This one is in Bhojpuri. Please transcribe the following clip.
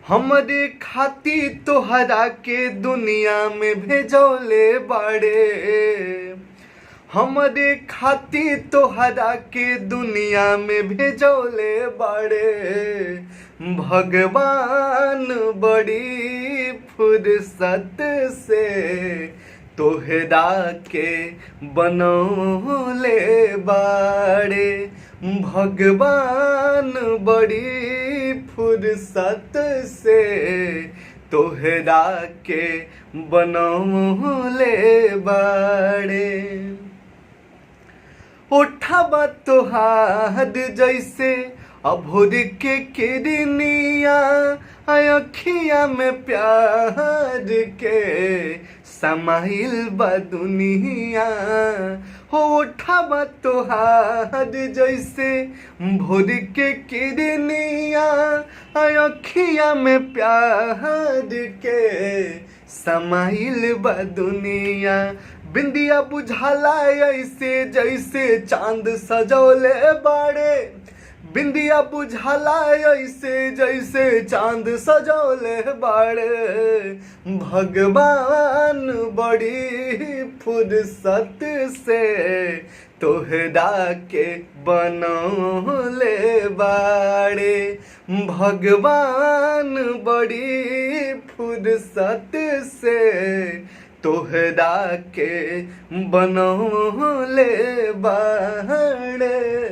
हमरे खाती तोहरा के दुनिया में भेजौले बाड़े। हमरे खाती तोहरा के दुनिया में भेजौले बाड़े। भगवान बड़ी फुर्सत से तोहरा के बनौले बाड़े। भगवान बड़ी फुर्सत से तोहरा के बनौले बाड़े। उठाबा तोहार जैसे अभोर के किरनिया, अखिया में प्यार के समाइल बा दुनिया। हो उठाबा तोहार जैसे भोर के किरनिया, अखिया में प्यार के समाइल बा दुनिया। बिंदिया बुझाला ऐसे जैसे चांद सजौले बाड़े। बिंदिया बुझाला ऐसे जैसे चांद सजौले बाड़े। भगवान बड़ी फुर्सत से तोहरा के बनौले बाड़े। भगवान बड़ी फुर्सत से तोहरा के बनौले बाड़े।